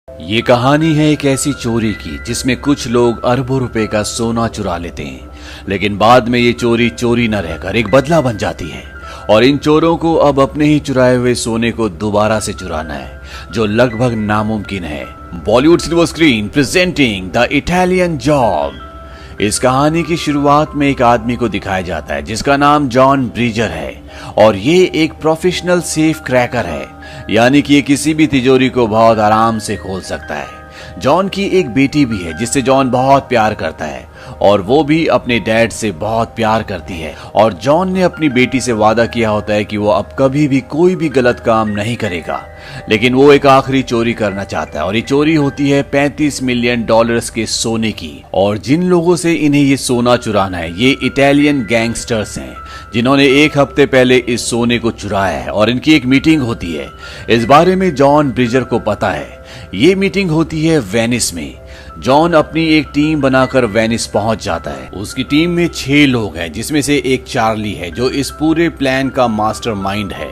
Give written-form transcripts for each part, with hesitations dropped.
ये कहानी है एक ऐसी चोरी की जिसमें कुछ लोग अरबों रुपए का सोना चुरा लेते हैं, लेकिन बाद में ये चोरी चोरी न रहकर एक बदला बन जाती है और इन चोरों को अब अपने ही चुराए हुए सोने को दोबारा से चुराना है, जो लगभग नामुमकिन है। Bollywood silver screen presenting the Italian job. इस कहानी की शुरुआत में एक आदमी को दिखाया जाता है जिसका नाम जॉन ब्रीजर है और ये एक प्रोफेशनल सेफ क्रैकर है, यानी कि ये किसी भी तिजोरी को बहुत आराम से खोल सकता है। जॉन की एक बेटी भी है जिससे जॉन बहुत प्यार करता है और वो भी अपने डैड से बहुत प्यार करती है और जॉन ने अपनी बेटी से वादा किया होता है कि वो अब कभी भी कोई भी गलत काम नहीं करेगा, लेकिन वो एक आखिरी चोरी करना चाहता है और ये चोरी होती है $35 मिलियन के सोने की। और जिन लोगों से इन्हें ये सोना चुराना है ये इटालियन गैंगस्टर्स हैं जिन्होंने एक हफ्ते पहले इस सोने को चुराया है और इनकी एक मीटिंग होती है। इस बारे में जॉन ब्रिजर को पता है। ये मीटिंग होती है वेनिस में। जॉन अपनी एक टीम बनाकर वेनिस पहुंच जाता है। उसकी टीम में 6 लोग हैं जिसमें से एक चार्ली है जो इस पूरे प्लान का मास्टरमाइंड है।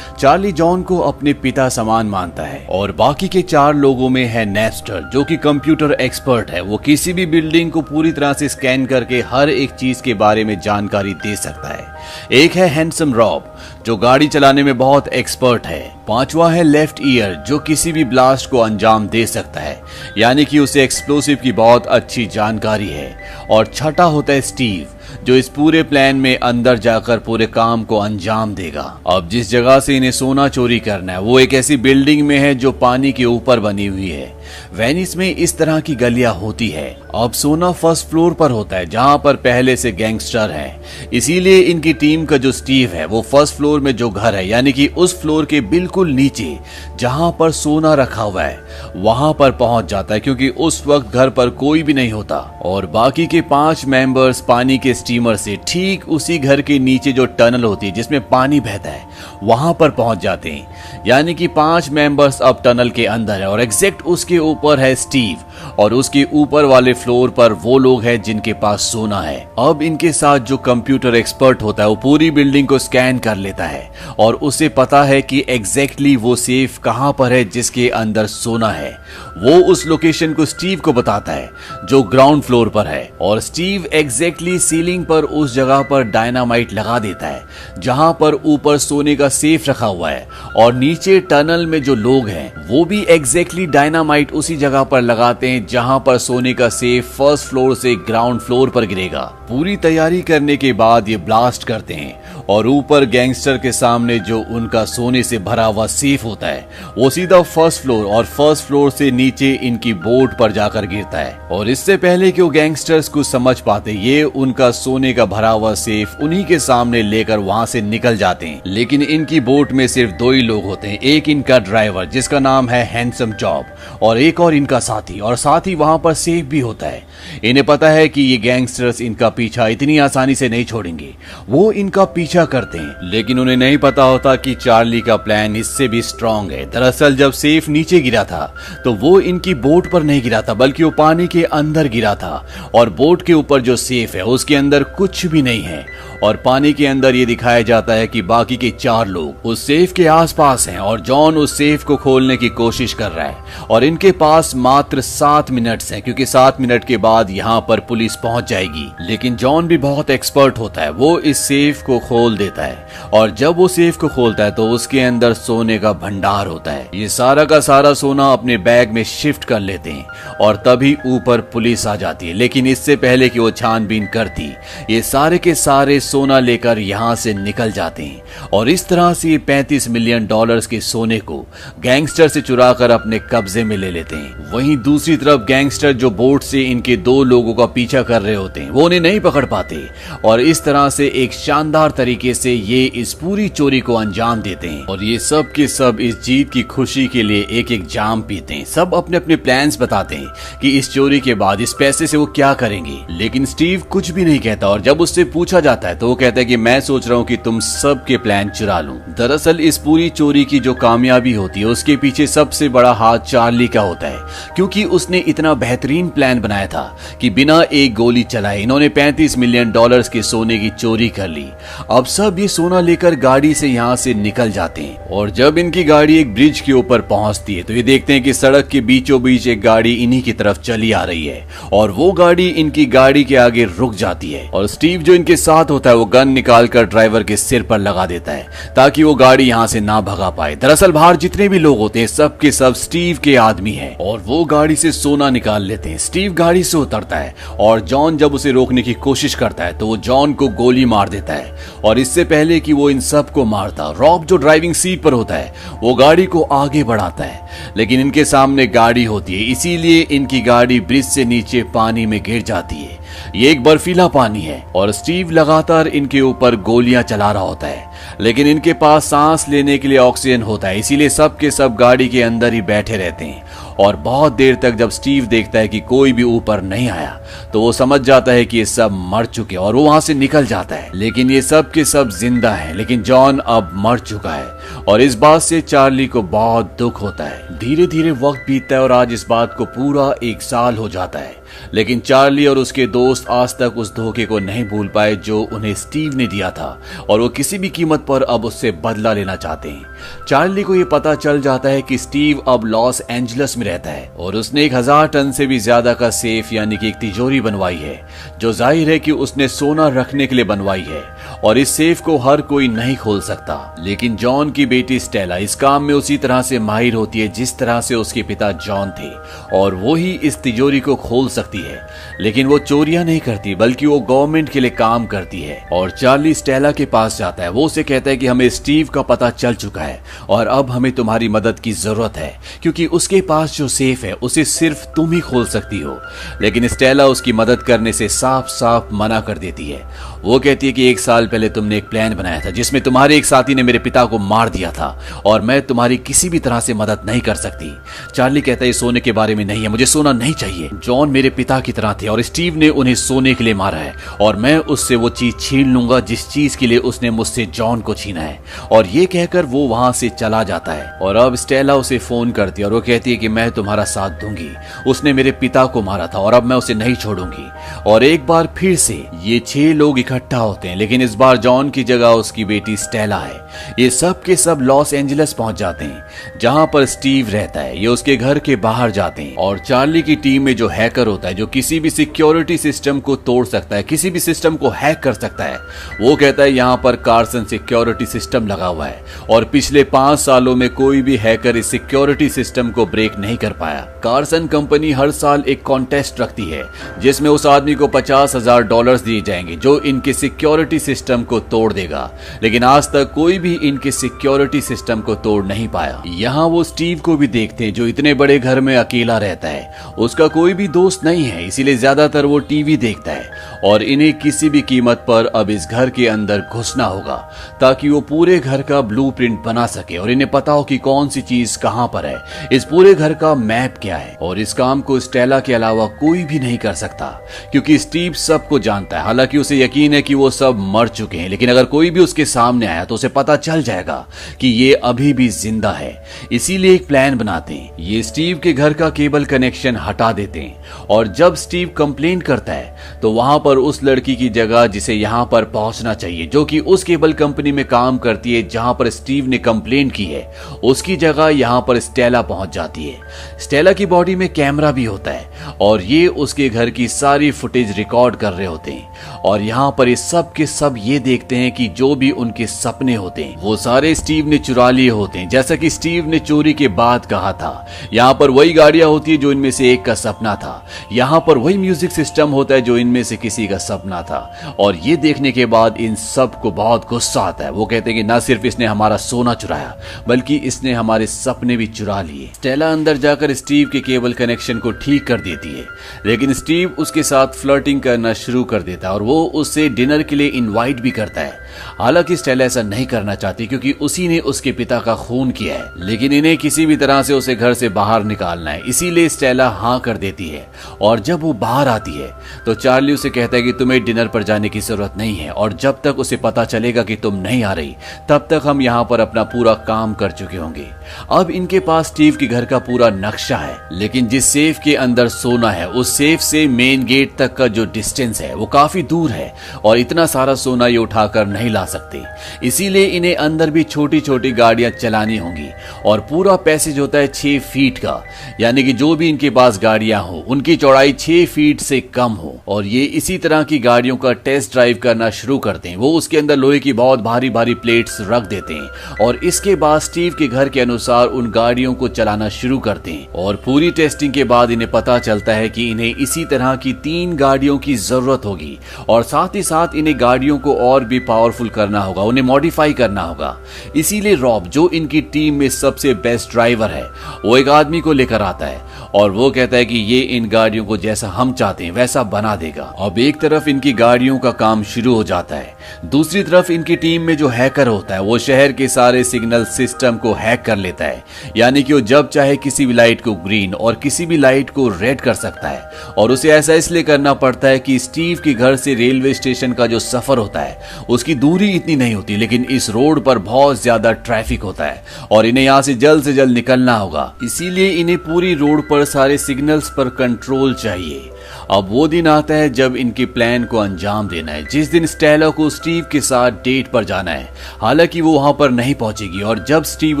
चार्ली जॉन को अपने पिता समान मानता है और बाकी के 4 लोगों में है नेस्टर जो कि कंप्यूटर एक्सपर्ट है। वो किसी भी बिल्डिंग को पूरी तरह से स्कैन करके हर एक चीज के बारे में जानकारी दे सकता है। एक है हैंडसम रॉब जो गाड़ी चलाने में बहुत एक्सपर्ट है। 5वां है लेफ्ट ईयर जो किसी भी ब्लास्ट को अंजाम दे सकता है, यानी कि उसे एक्सप्लोसिव की बहुत अच्छी जानकारी है। और 6ठा होता है स्टीव जो इस पूरे प्लान में अंदर जाकर पूरे काम को अंजाम देगा। अब जिस जगह से इन्हें सोना चोरी करना है वो एक ऐसी बिल्डिंग में है जो पानी के ऊपर बनी हुई है। वेनिस में इस तरह की गलियां होती है। अब सोना फर्स्ट फ्लोर पर होता है जहां पर पहले से गैंगस्टर हैं, इसीलिए इनकी टीम का जो स्टीव है वो फर्स्ट फ्लोर में जो घर है यानी कि उस फ्लोर के बिल्कुल नीचे जहां पर सोना रखा हुआ है वहां पर पहुंच जाता है, क्योंकि उस वक्त घर पर कोई भी नहीं होता। और बाकी के 5 मेंबर्स पानी के स्टीमर से ठीक उसी घर के नीचे जो टनल होती है जिसमें पानी बहता है वहां पर पहुंच जाते हैं, यानी कि 5 मेंबर्स अब टनल के अंदर है और एग्जैक्ट उसके ऊपर है स्टीव और उसके ऊपर वाले फ्लोर पर वो लोग हैं जिनके पास सोना है। अब इनके साथ जो कंप्यूटर एक्सपर्ट होता है वो पूरी बिल्डिंग को स्कैन कर लेता है और उसे पता है कि एग्जैक्टली वो सेफ कहां पर है जिसके अंदर सोना है। वो उस लोकेशन को स्टीव को बताता है जो ग्राउंड फ्लोर पर है और स्टीव एग्जैक्टली सीलिंग पर उस जगह पर डायनामाइट लगा देता है जहां पर ऊपर सोने का सेफ रखा हुआ है और नीचे टनल में जो लोग हैं वो भी एग्जैक्टली डायनामाइट उसी जगह पर लगाते हैं जहां पर सोने का सेफ फर्स्ट फ्लोर से ग्राउंड फ्लोर पर गिरेगा। पूरी तैयारी करने के बाद ये ब्लास्ट करते हैं और ऊपर गैंगस्टर के सामने जो उनका सोने से भरा हुआ सेफ होता है वो सीधा फर्स्ट फ्लोर और फर्स्ट फ्लोर से नीचे इनकी बोट पर जाकर गिरता है। और इससे पहले कि वो गैंगस्टर्स कुछ समझ पाते ये उनका सोने का भरा हुआ सेफ उन्हीं के सामने लेकर वहां से निकल जाते हैं। लेकिन इनकी बोट में सिर्फ 2 ही लोग होते हैं, एक इनका ड्राइवर जिसका नाम है हैंडसम जॉब और एक और इनका साथी, और साथ ही वहां पर सेफ भी होता है। इन्हें पता है कि ये गैंगस्टर्स इनका पीछा इतनी आसानी से नहीं छोड़ेंगे, वो इनका पीछा करते हैं। लेकिन उन्हें नहीं पता होता कि चार्ली का प्लान इससे भी स्ट्रांग है। दरअसल जब सेफ नीचे गिरा था तो वो इनकी बोट पर नहीं गिरा था बल्कि वो पानी के अंदर गिरा था और बोट के ऊपर जो सेफ है उसके अंदर कुछ भी नहीं है। और पानी के अंदर ये दिखाया जाता है कि बाकी के 4 लोग उस सेफ के आसपास हैं और जॉन उस सेफ को खोलने की कोशिश कर रहा है और इनके पास मात्र 7 मिनट हैं, क्योंकि 7 मिनट के बाद यहाँ पर पुलिस पहुंच जाएगी। लेकिन जॉन भी बहुत एक्सपर्ट होता है, वो इस सेफ को खोल देता है और जब वो सेफ को खोलता है तो उसके अंदर सोने का भंडार होता है। ये सारा का सारा सोना अपने बैग में शिफ्ट कर लेते हैं और तभी ऊपर पुलिस आ जाती है। लेकिन इससे पहले कि वो छानबीन करती ये सारे के सारे सोना लेकर यहाँ से निकल जाते हैं और इस तरह से ये $35 मिलियन के सोने को गैंगस्टर से चुराकर अपने कब्जे में ले लेते हैं। वहीं दूसरी तरफ गैंगस्टर जो बोट से इनके 2 लोगों का पीछा कर रहे होते हैं वो उन्हें नहीं पकड़ पाते और इस तरह से एक शानदार तरीके से ये इस पूरी चोरी को अंजाम देते हैं। और ये सब के सब इस जीत की खुशी के लिए एक एक जाम पीते हैं। सब अपने अपने प्लान्स बताते हैं कि इस चोरी के बाद इस पैसे से वो क्या करेंगे, लेकिन स्टीव कुछ भी नहीं कहता और जब उससे पूछा जाता है तो वो कहता है कि मैं सोच रहा हूँ कि तुम सबके प्लान चुरा लूं। दरअसल इस पूरी चोरी की जो कामयाबी होती है उसके पीछे सबसे बड़ा हाथ चार्ली का होता है, क्योंकि उसने इतना बेहतरीन प्लान बनाया था कि बिना एक गोली चलाए इन्होंने $35 मिलियन के सोने की चोरी कर ली। अब सब ये सोना लेकर गाड़ी से यहाँ से निकल जाते हैं और जब इनकी गाड़ी एक ब्रिज के ऊपर पहुंचती है तो ये देखते हैं कि सड़क के बीचों बीच एक गाड़ी इन्हीं की तरफ चली आ रही है और वो गाड़ी इनकी गाड़ी के आगे रुक जाती है और स्टीव जो इनके साथ होता है वो गन निकालकर ड्राइवर के सिर पर लगा देता है ताकि वो गाड़ी यहाँ से ना भगा पाए। दरअसल बाहर जितने भी लोग होते हैं सब के सब स्टीव के आदमी है और वो गाड़ी से सोना निकाल लेते हैं। स्टीव गाड़ी से उतरता है और जॉन जब उसे रोकने की कोशिश करता है तो वो जॉन को गोली मार देता है और इससे पहले कि वो इन सब को मारता, रॉब जो ड्राइविंग सीट पर होता है वो गाड़ी को आगे बढ़ाता है, लेकिन इनके सामने गाड़ी होती है इसीलिए इनकी गाड़ी ब्रिज से नीचे पानी में गिर जाती है। ये एक बर्फीला पानी है और स्टीव लगातार इनके ऊपर गोलियां चला रहा होता है, लेकिन इनके पास सांस लेने के लिए ऑक्सीजन होता है इसीलिए सब के सब गाड़ी के अंदर ही बैठे रहते हैं। और बहुत देर तक जब स्टीव देखता है कि कोई भी ऊपर नहीं आया तो वो समझ जाता है कि ये सब मर चुके और वो वहां से निकल जाता है, लेकिन ये सब के सब जिंदा हैं, लेकिन जॉन अब मर चुका है और इस बात से चार्ली को बहुत दुख होता है। धीरे धीरे वक्त बीतता है और आज इस बात को पूरा 1 साल हो जाता है, लेकिन चार्ली और उसके दोस्त आज तक उस धोखे को नहीं भूल पाए जो उन्हें स्टीव ने दिया था और वो किसी भी कीमत पर अब उससे बदला लेना चाहते हैं। चार्ली को ये पता चल जाता है कि स्टीव अब लॉस एंजलिस में रहता है और उसने 1000 टन से भी ज्यादा का सेफ यानी कि एक तिजोरी बनवाई है जो जाहिर है कि उसने सोना रखने के लिए बनवाई है और इस सेफ को हर कोई नहीं खोल सकता। लेकिन जॉन की बेटी स्टेला इस काम में उसी तरह से माहिर होती है जिस तरह से उसके पिता जॉन थे और वो ही इस तिजोरी को खोल सकती है, लेकिन वो चोरियां नहीं करती बल्कि वो गवर्नमेंट के लिए काम करती है। और चार्ली स्टेला के पास जाता है, वो उसे कहता है कि हमें स्टीव का पता चल चुका है और अब हमें तुम्हारी मदद की जरूरत है क्योंकि उसके पास जो सेफ है उसे सिर्फ तुम ही खोल सकती हो। लेकिन स्टेला उसकी मदद करने से साफ साफ मना कर देती है। वो कहती है कि 1 साल पहले तुमने एक प्लान बनाया था जिसमें तुम्हारे एक साथी ने मेरे पिता को मार दिया था और मैं तुम्हारी किसी भी तरह से मदद नहीं कर सकती। चार्ली कहता है सोने के बारे में नहीं है, मुझे सोना नहीं चाहिए। जॉन मेरे पिता की तरह थे और स्टीव ने उन्हें सोने के लिए मारा है और मैं उससे वो चीज छीन लूंगा जिस चीज के लिए उसने मुझसे जॉन को छीना है। और ये कहकर वो वहां से चला जाता है और अब स्टेला उसे फोन करती है और वो कहती है कि मैं तुम्हारा साथ दूंगी, उसने मेरे पिता को मारा था और अब मैं उसे नहीं छोड़ूंगी। और एक बार फिर से ये 6 लोग इकट्ठा होते हैं, लेकिन इस बार जॉन की जगह उसकी बेटी स्टेला है। ये सब के सब लॉस एंजलिस पहुंच जाते हैं जहां पर स्टीव रहता है। ये उसके घर के बाहर जाते हैं और चार्ली की टीम में जो हैकर होता है जो किसी भी सिक्योरिटी सिस्टम को तोड़ सकता है, किसी भी सिस्टम को हैक कर सकता है, वो कहता है यहाँ पर कार्सन सिक्योरिटी सिस्टम लगा हुआ है और पिछले 5 सालों में कोई भी हैकर इस सिक्योरिटी सिस्टम को ब्रेक नहीं कर पाया। कार्सन कंपनी हर साल एक कॉन्टेस्ट रखती है जिसमें उस आदमी को $50,000 दिए जाएंगे जो इनके सिक्योरिटी सिस्टम को तोड़ देगा, लेकिन आज तक कोई भी इनके सिक्योरिटी सिस्टम को तोड़ नहीं पाया। यहाँ वो स्टीव को भी देखते हैं जो इतने बड़े घर में अकेला रहता है, उसका कोई भी दोस्त नहीं है, इसीलिए ज्यादातर वो टीवी देखता है और इन्हें किसी भी कीमत पर अब इस घर के अंदर घुसना होगा ताकि वो पूरे घर का ब्लूप्रिंट बना सके और इन्हें पता हो कि कौन सी चीज कहां पर है, इस पूरे घर का मैप क्या है। और इस काम को स्टेला के अलावा कोई भी नहीं कर सकता क्योंकि स्टीव सबको जानता है। हालांकि उसे यकीन है कि वो सब मर चुके हैं, लेकिन अगर कोई भी उसके सामने आया तो उसे पता चल जाएगा कि ये अभी भी जिंदा है। इसीलिए एक प्लान बनाते हैं, ये स्टीव के घर का केबल कनेक्शन हटा देते हैं और जब स्टीव कंप्लेंट करता है तो वहां पर उस लड़की की जगह जिसे यहां पर पहुंचना चाहिए जो कि उस केबल कंपनी में काम करती है जहां पर स्टीव ने कंप्लेंट की है, उसकी जगह यहां पर स्टेला पहुंच जाती है। स्टेला की बॉडी में कैमरा भी होता है और ये उसके घर की सारी फुटेज रिकॉर्ड कर रहे होते हैं और यहाँ पर ये सब के सब ये देखते हैं कि जो भी उनके सपने होते हैं वो सारे स्टीव ने चुरा लिए होते हैं, जैसा कि स्टीव ने चोरी के बाद कहा था। यहाँ पर वही गाड़ियां होती है जो इनमें से एक का सपना था, यहाँ पर वही म्यूजिक सिस्टम होता है जो इनमें से किसी का सपना था। और ये देखने के बाद इन सब को बहुत गुस्सा आता है। वो कहते हैं कि न सिर्फ इसने हमारा सोना चुराया बल्कि इसने हमारे सपने भी चुरा लिए। स्टेला अंदर जाकर स्टीव के केबल कनेक्शन को ठीक कर देती देती है, लेकिन स्टीव उसके साथ फ्लर्टिंग करना शुरू कर देता है और वो उससे डिनर के लिए इनवाइट भी करता है। हालांकि स्टेला ऐसा नहीं करना चाहती क्योंकि उसी ने उसके पिता का खून किया है, लेकिन इन्हें किसी भी तरह से उसे घर से बाहर निकालना है, इसीलिए स्टेला हाँ कर देती है। और जब वो बाहर आती है तो चार्ली उसे कहता है कि तुम्हें डिनर पर जाने की जरूरत नहीं है और जब तक उसे पता चलेगा कि तुम नहीं आ रही तब तक हम यहाँ पर अपना पूरा काम कर चुके होंगे। अब इनके पास स्टीव के घर का पूरा नक्शा है, लेकिन जिस सेफ के अंदर सोना है उस सेफ से मेन गेट तक का जो डिस्टेंस है वो काफी दूर है और इतना सारा सोना ये उठाकर नहीं ला सकते, इसीलिए इन्हें अंदर भी छोटी छोटी गाड़ियां चलानी होंगी। और पूरा पैसेज होता है 6 फीट का, यानी कि जो भी इनके पास गाड़ियां हो उनकी चौड़ाई 6 फीट से कम हो। और ये इसी तरह की गाड़ियों का टेस्ट ड्राइव करना शुरू करते हैं। वो उसके अंदर लोहे की बहुत भारी भारी प्लेट्स रख देते हैं और इसके बाद स्टीव के घर के अनुसार उन गाड़ियों को चलाना शुरू करते हैं। और पूरी टेस्टिंग के बाद इन्हें पता चलता है कि इन्हें इसी तरह की 3 गाड़ियों की जरूरत होगी और साथ ही साथ इन्हें गाड़ियों को और भी पावरफुल करना होगा, उन्हें मॉडिफाई करना होगा। इसीलिए रॉब, जो इनकी टीम में सबसे बेस्ट ड्राइवर है, वो एक आदमी को लेकर आता है और वो कहता है कि ये इन गाड़ियों को जैसा हम चाहते हैं वैसा बना देगा। अब एक तरफ इनकी गाड़ियों का काम शुरू हो जाता है, दूसरी तरफ इनकी टीम में जो हैकर होता है वो शहर के सारे सिग्नल सिस्टम को हैक कर लेता है, यानी कि वो जब चाहे किसी भी लाइट को ग्रीन और किसी भी लाइट को रेड कर सकता है। और उसे ऐसा इसलिए करना पड़ता है कि स्टीव के घर से रेलवे स्टेशन का जो सफर होता है उसकी दूरी इतनी नहीं होती, लेकिन इस रोड पर बहुत ज्यादा ट्रैफिक होता है और इन्हें यहाँ से जल्द निकलना होगा, इसीलिए इन्हें पूरी रोड पर सारे सिग्नल्स पर कंट्रोल चाहिए। अब वो दिन आता है जब इनके प्लान को अंजाम देना है, जिस दिन स्टेला को स्टीव के साथ डेट पर जाना है। हालांकि वो वहां पर नहीं पहुंचेगी और जब स्टीव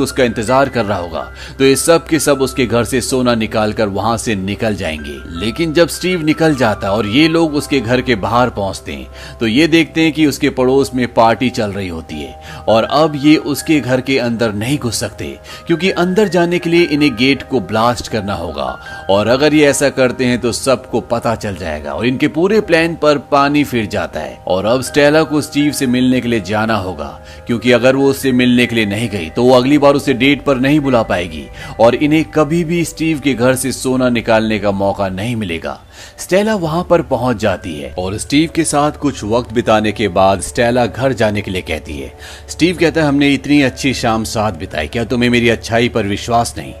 उसका इंतजार कर रहा होगा तो ये सब के सब उसके घर से सोना निकालकर वहां से निकल जाएंगे। लेकिन जब स्टीव निकल जाता है और ये लोग उसके घर के बाहर पहुंचते हैं तो ये देखते हैं कि उसके पड़ोस में पार्टी चल रही होती है और अब ये उसके घर के अंदर नहीं घुस सकते क्योंकि अंदर जाने के लिए इन्हें गेट को ब्लास्ट करना होगा और अगर ये ऐसा करते हैं तो सबको पता चल जाएगा और इनके पूरे प्लान पर पानी फिर जाता है। और अब स्टेला को स्टीव से मिलने के लिए जाना होगा क्योंकि अगर वो उससे मिलने के लिए नहीं गई तो वो अगली बार उसे डेट पर नहीं बुला पाएगी और इन्हें कभी भी स्टीव के घर से सोना निकालने का मौका नहीं मिलेगा। स्टेला वहां पर पहुंच जाती है और स्टीव के साथ कुछ वक्त बिताने के बाद स्टेला घर जाने के लिए कहती है। स्टीव कहता है, हमने इतनी अच्छी शाम साथ बिताई, क्या तुम्हें मेरी अच्छाई पर विश्वास नहीं?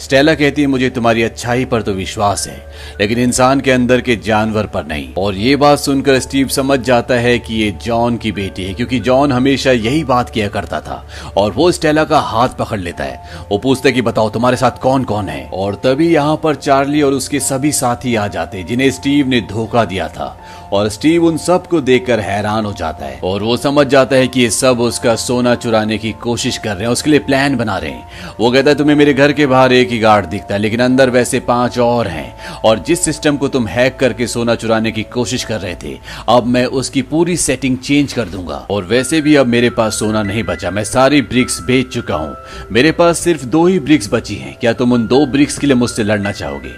स्टेला कहती है, मुझे तुम्हारी अच्छाई पर तो विश्वास है लेकिन इंसान के अंदर के जानवर पर नहीं। और ये बात सुनकर स्टीव समझ जाता है कि ये जॉन की बेटी है क्योंकि जॉन हमेशा यही बात किया करता था और वो स्टेला का हाथ पकड़ लेता है। वो पूछता है कि बताओ तुम्हारे साथ कौन कौन है। और तभी यहाँ पर चार्ली और उसके सभी साथी आ जाते जिन्हें स्टीव ने धोखा दिया था और स्टीव उन सब को देखकर हैरान हो जाता है और वो समझ जाता है कि ये सब उसका सोना चुराने की कोशिश कर रहे हैं, उसके लिए प्लान बना रहे हैं। वो कहता है, तुम्हें मेरे घर के बाहर एक ही गार्ड दिखता है लेकिन अंदर वैसे 5 और हैं और जिस सिस्टम को तुम हैक करके सोना चुराने की कोशिश कर रहे थे अब मैं उसकी पूरी सेटिंग चेंज कर दूंगा और वैसे भी अब मेरे पास सोना नहीं बचा, मैं सारी ब्रिक्स बेच चुका हूँ, मेरे पास सिर्फ 2 ही ब्रिक्स बची हैं, क्या तुम उन 2 ब्रिक्स के लिए मुझसे लड़ना चाहोगे?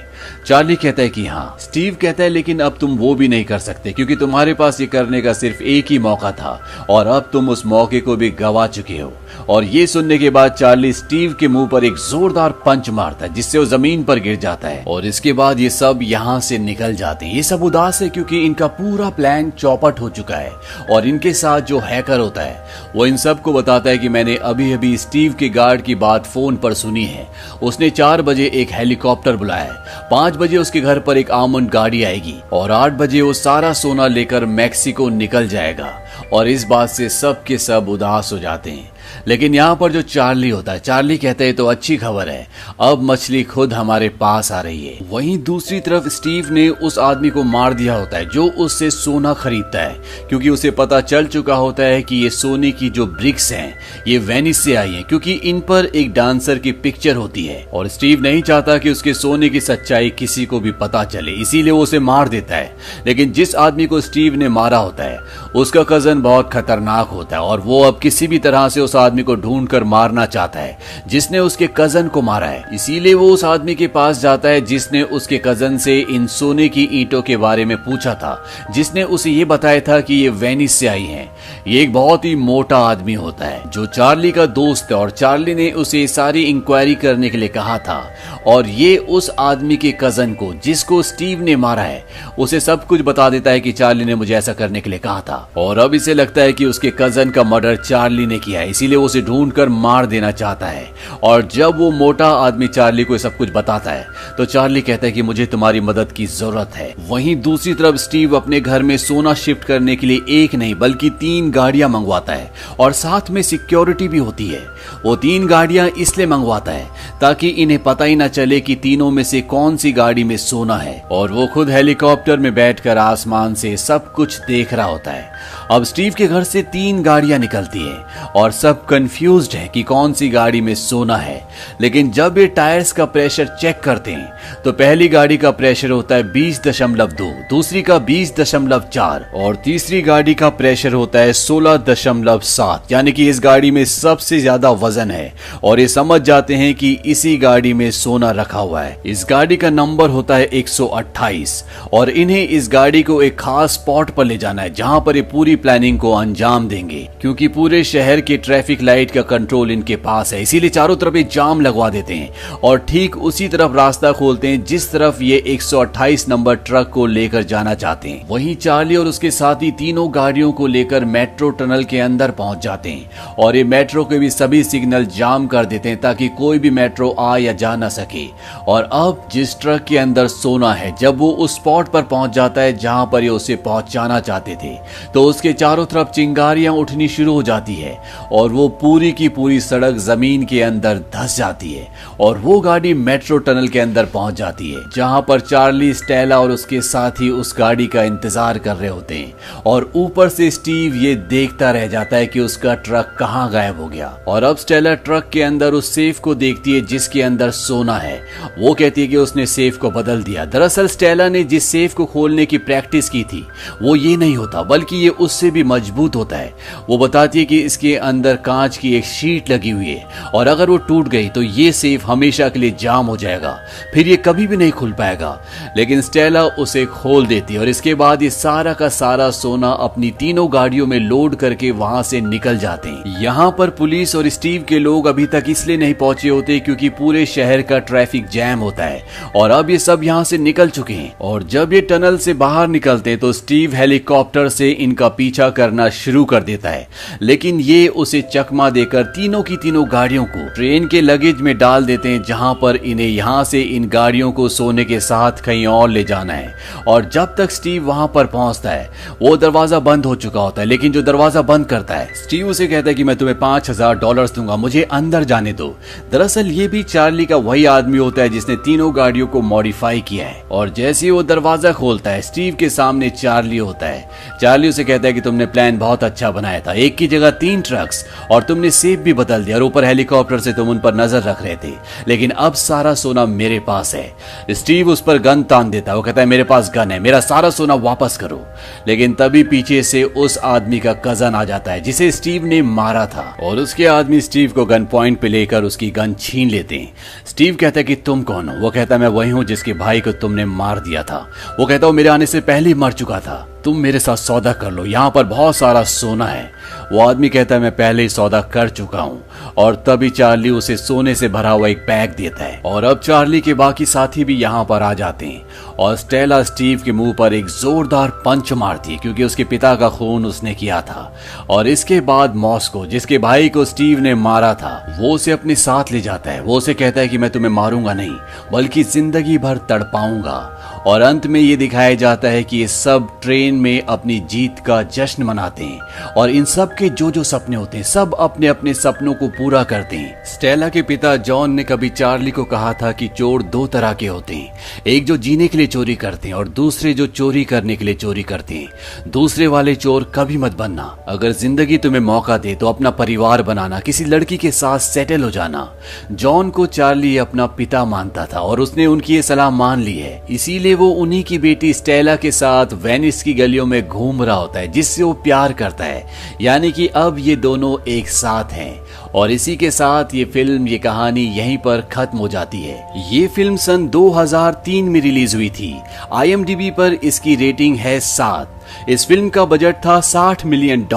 चार्ली कहता है कि हाँ। स्टीव कहता है, लेकिन अब तुम वो भी नहीं कर सकते क्योंकि तुम्हारे पास ये करने का सिर्फ एक ही मौका था और अब तुम उस मौके को भी गवा चुके हो। और ये सुनने के बाद चार्ली स्टीव के मुंह पर एक जोरदार पंच मारता है जिससे वो जमीन पर गिर जाता है और इसके बाद ये सब यहाँ से निकल जाते हैं। ये सब उदास है क्योंकि इनका पूरा प्लान चौपट हो चुका है और इनके साथ जो हैकर होता है वो इन सबको बताता है कि मैंने अभी अभी स्टीव के गार्ड की बात फोन पर सुनी है, उसने 4 बजे एक हेलीकॉप्टर बुलाया है, 5 बजे उसके घर पर एक आर्मर्ड गाड़ी आएगी और 8 बजे वो सारा सोना लेकर मैक्सिको निकल जाएगा। और इस बात से सब के सब उदास हो जाते हैं। लेकिन यहाँ पर जो चार्ली होता है, चार्ली कहता है तो अच्छी खबर है, अब मछली खुद हमारे पास आ रही है। वहीं दूसरी तरफ स्टीव ने उस आदमी को मार दिया होता है जो उससे सोना खरीदता है क्योंकि उसे पता चल चुका होता है कि ये सोने की जो ब्रिक्स हैं ये वेनिस से आई हैं क्योंकि इन पर एक डांसर की पिक्चर होती है और स्टीव नहीं चाहता कि उसके सोने की सच्चाई किसी को भी पता चले, इसीलिए वो उसे मार देता है। लेकिन जिस आदमी को स्टीव ने मारा होता है उसका कजन बहुत खतरनाक होता है और वो अब किसी भी तरह से उस आदमी को ढूंढ कर मारना चाहता है जिसने उसके कजन को मारा है। इसीलिए वो उस आदमी के पास जाता है जिसने उसके कजन से इन सोने की ईंटों के बारे में पूछा था, जिसने उसे ये बताया था कि ये वेनिस से आई हैं। ये एक बहुत ही मोटा आदमी होता है जो चार्ली का दोस्त है और चार्ली ने उसे सारी इंक्वायरी करने के लिए कहा था। और ये उस आदमी के कजन को जिसको स्टीव ने मारा है उसे सब कुछ बता देता है कि चार्ली ने मुझे ऐसा करने के लिए कहा था। और अब इसे लगता है कि उसके कजन का मर्डर चार्ली ने किया है, इसीलिए वो उसे ढूंढकर मार देना चाहता है। और जब वो मोटा आदमी चार्ली को सब कुछ बताता है तो चार्ली कहता है कि मुझे तुम्हारी मदद की जरूरत है। वहीं दूसरी तरफ स्टीव अपने घर में सोना शिफ्ट करने के लिए एक नहीं बल्कि 3 गाड़ियां मंगवाता है और साथ में सिक्योरिटी भी होती है। वो 3 गाड़ियां इसलिए मंगवाता है ताकि इन्हें पता ही ना चले कि तीनों में से कौन सी गाड़ी में सोना है। और वो खुद हेलीकॉप्टर में बैठकर आसमान से सब कुछ देख रहा होता है। अब स्टीव के घर से 3 गाड़ियां निकलती हैं और सब कंफ्यूज्ड है कि कौन सी गाड़ी में सोना है। लेकिन जब ये टायर्स का प्रेशर चेक करते हैं तो पहली गाड़ी का प्रेशर होता है 20.2, दूसरी का 20.4 और तीसरी गाड़ी का प्रेशर होता है 16.7। यानी कि इस गाड़ी में सबसे ज्यादा वजन है और ये समझ जाते हैं कि इसी गाड़ी में सोना रखा हुआ है। इस गाड़ी का नंबर होता है 128 और इन्हें इस गाड़ी को एक खास स्पॉट पर ले जाना है जहां पर ये पूरी प्लानिंग को अंजाम देंगे, क्योंकि पूरे शहर के ट्रैफिक लाइट का कंट्रोल इनके पास है। इसीलिए चारों तरफ ये जाम लगवा देते हैं और ठीक उसी तरफ रास्ता खोलते हैं जिस तरफ ये 128 नंबर ट्रक को लेकर जाना चाहते हैं। वहीं चार्ली और उसके साथी तीनों गाड़ियों को लेकर मेट्रो टनल के अंदर पहुंच जाते हैं और ये मेट्रो के भी सभी सिग्नल जाम कर देते हैं ताकि कोई भी मेट्रो आ या जा ना सके। और अब जिस ट्रक के अंदर सोना है, जब वो उस स्पॉट पर पहुंच जाता है जहां पर ये उसे पहुंचाना चाहते थे तो उसके चारों तरफ चिंगारियां उठनी शुरू हो जाती है और वो पूरी की पूरी सड़क जमीन के अंदर धंस जाती है और वो गाड़ी मेट्रो टनल के अंदर पहुंच जाती है जहां पर चार्ली, स्टेला और उसके साथी उस गाड़ी का इंतजार कर रहे होते हैं। और ऊपर से स्टीव ये देखता रह जाता है कि उसका ट्रक कहां गायब हो गया। और अब स्टेला ट्रक के अंदर उस सेफ को देखती है जिसके अंदर सोना है। वो कहती है कि उसने सेफ को बदल दिया। दरअसल स्टेला ने जिस सेफ को खोलने की प्रैक्टिस की थी वो ये नहीं होता बल्कि ये उससे भी मजबूत होता है। वो बताती है कि इसके अंदर कांच की एक शीट लगी हुई है और अगर वो टूट गई तो ये सेफ हमेशा के लिए जाम हो जाएगा, फिर ये कभी भी नहीं खुल पाएगा। लेकिन स्टेला उसे खोल देती है और इसके बाद ये सारा का सारा सोना अपनी तीनों गाड़ियों में लोड करके वहां से निकल जाते हैं। यहाँ पर पुलिस और स्टीव के लोग अभी तक इसलिए नहीं पहुंचे होते क्योंकि पूरे शहर का ट्रैफिक जैम होता है और अब ये सब यहाँ से निकल चुके हैं। और जब ये टनल से बाहर निकलते हैं तो स्टीव हेलीकॉप्टर से इनका पीछा करना शुरू कर देता है, लेकिन ये उसे चकमा देकर तीनों की तीनों गाड़ियों को ट्रेन के लगेज में डाल देते हैं जहां पर इन्हें यहां से इन गाड़ियों को सोने के साथ कहीं और ले जाना है। और जब तक स्टीव वहां पर पहुंचता है वो दरवाजा बंद हो चुका होता है, लेकिन जो दरवाजा बंद करता है स्टीव उसे कहता है कि मैं तुम्हें $5000 दूंगा, मुझे अंदर जाने दो। दरअसल ये भी चार्ली का वही आदमी होता है जिसने तीनों गाड़ियों को मॉडिफाई किया है। और जैसे ही वो दरवाजा खोलता है स्टीव के सामने चार्ली होता है। चार्ली उसे कहता है कि तुमने प्लान बहुत अच्छा बनाया था, एक की जगह 3 ट्रक्स और तुमने सेफ भी बदल दिया और ऊपर हेलीकॉप्टर से तुम उन पर नजर रख रहे थे, लेकिन अब सारा सोना मेरे पास है। स्टीव उस पर गन तान देता है। वो कहता है मेरे पास गन है, मेरा सारा सोना वापस करो। लेकिन तभी पीछे से उस आदमी का कजन आ जाता है जिसे स्टीव ने मारा था और उसके आदमी स्टीव को गन पॉइंट पे लेकर उसकी गन छीन लेते हैं। स्टीव कहता है कि तुम कौन हो? वो कहता है मैं वही हूं जिसके भाई को तुमने मार दिया था। वो कहता है मेरे आने से पहले ही मर चुका था, तुम मेरे साथ सौदा कर लो, यहाँ पर बहुत सारा सोना है। वो आदमी कहता है मैं पहले ही सौदा कर चुका हूँ। और तभी चार्ली उसे सोने से भरा हुआ एक बैग देता है और अब चार्ली के बाकी साथी भी यहाँ पर आ जाते हैं और स्टेला स्टीव के मुंह पर एक जोरदार पंच मारती है क्योंकि उसके पिता का खून उसने किया था। और इसके बाद मॉस्को, जिसके भाई को स्टीव ने मारा था, वो उसे अपने साथ ले जाता है। वो उसे कहता है कि मैं तुम्हें मारूंगा नहीं बल्कि जिंदगी भर तड़पाऊंगा। और अंत में ये दिखाया जाता है कि ये सब ट्रेन में अपनी जीत का जश्न मनाते हैं और इन सब के जो जो सपने होते हैं सब अपने अपने सपनों को पूरा करते हैं। स्टेला के पिता जॉन ने कभी चार्ली को कहा था कि चोर 2 तरह के होते हैं, एक जो जीने के लिए चोरी करते हैं और दूसरे जो चोरी करने के लिए चोरी करते हैं। दूसरे वाले चोर कभी मत बनना। अगर जिंदगी तुम्हें मौका दे तो अपना परिवार बनाना, किसी लड़की के साथ सेटल हो जाना। जॉन को चार्ली अपना पिता मानता था और उसने उनकी ये सलाह मान ली है, इसीलिए वो उन्हीं की बेटी स्टेला के साथ वेनिस की गलियों में घूम रहा होता है जिससे वो प्यार करता है। यानी कि अब ये दोनों एक साथ हैं। और इसी के साथ ये फिल्म, ये कहानी यहीं पर खत्म हो जाती है। ये फिल्म सन 2003 में रिलीज हुई थी। IMDb पर इसकी रेटिंग है 7। इस फिल्म का बजट था $60 मिलियन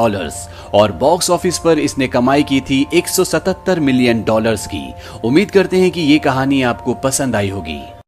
और बॉक्स ऑफिस पर इसने कमाई की थी $177 मिलियन की। उम्मीद करते हैं कि ये कहानी आपको पसंद आई होगी।